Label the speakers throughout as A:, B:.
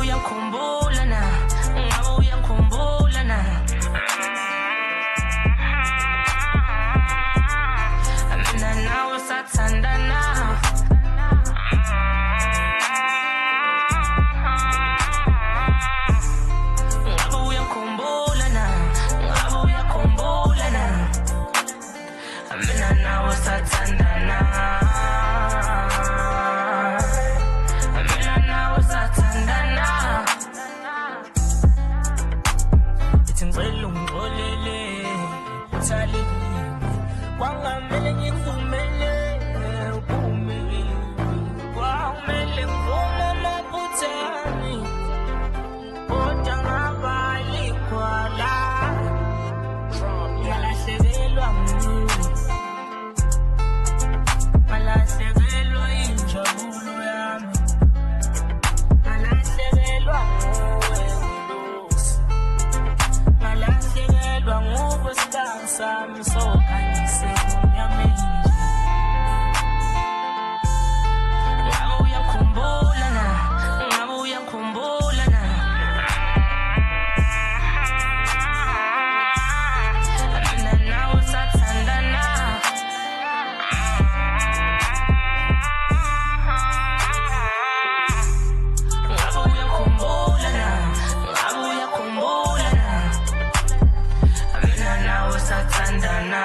A: Usangkhumbula na, ngabe uyangikhumbula na. Mina nawe sathandana. Ngabe uyangikhumbula na, ngabe uyakhumbula na. Mina nawe sathandana. Ngicela ungixolele uthalekile kwangamele ngikuvumele uphume kwamele ngivume amaphuthani kodwa ngabali kwala ngalahlekelwa ngalahlekelwa injabulo yami ngalahlekelwa sami so kangisenyameni ngabe uyakhumbula na, ngabe uyakhumbula na. Mina nawe sathandana. Ngabe uyakhumbula na, ngabe uyakhumbula na. Mina nawe sathandana.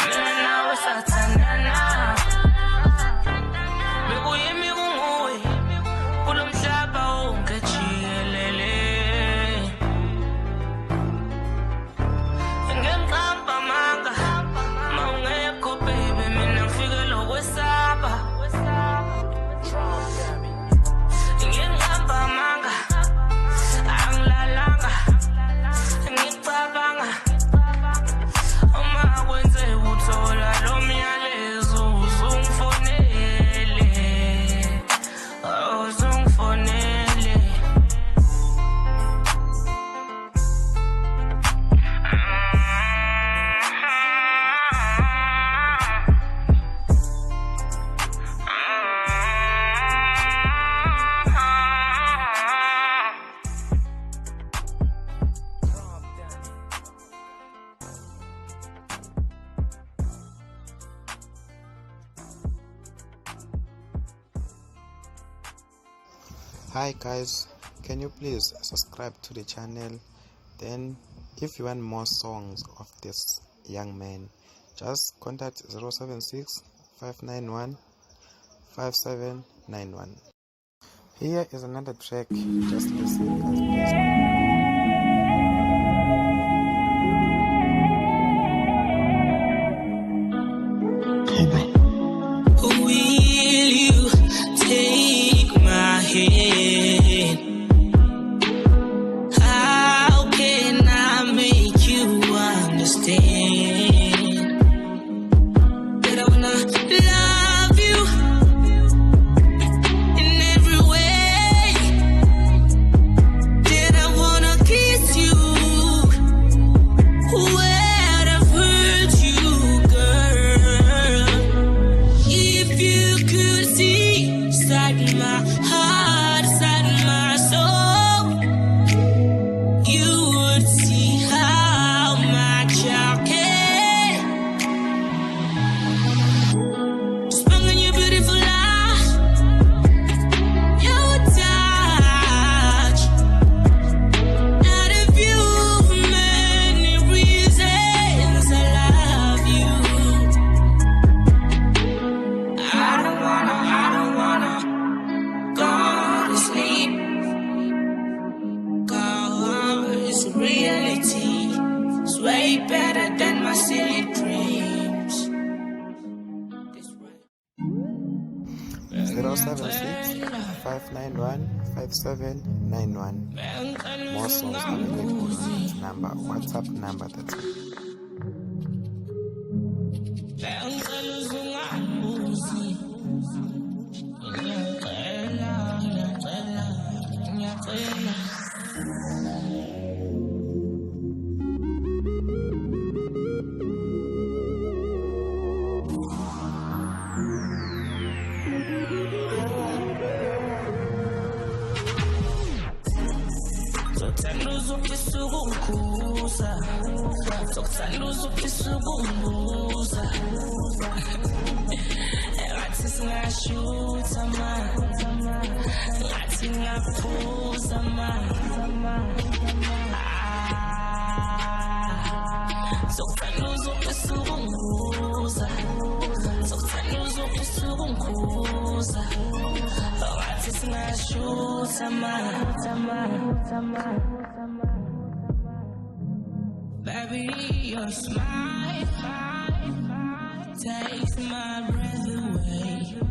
A: Mina nawe sathandana. Bekuyimi kunguwe kulo mhlaba wonke jikelele. Ngenqamba manga mawungekho baby mina ngifikelwa kwesaba. Ngenqamba manga angilalanga ngicabanga uma kwenze uthola lo myalezo uzungifonele uzungifonele.
B: Hi guys, can you please subscribe to the channel? Then if you want more songs of this young man, just contact 076 591 5791. Here is another track, just listen as
A: Will you take my hand? How can I make you understand that I wanna love you in every way, that I wanna kiss you where I've hurt you, girl. If you could see inside my heart, inside my soul, you would see how much I care. Sprung on your beautiful eyes, your touch. Out of you, many reasons I love you. I don't wanna go to sleep. 'Cause reality is way better than my silly dreams.
B: 076 591 5791. More songs available on this number, WhatsApp number. That's it.
A: sokuthanda uzofisa ukungibuza engathi singashutha ma ngathi ngaphuza ma sokuthanda uzofisa ukungibuza sokuthanda uzofisa ukungikhuza engathi singashutha ma baby, your smile takes my breath away.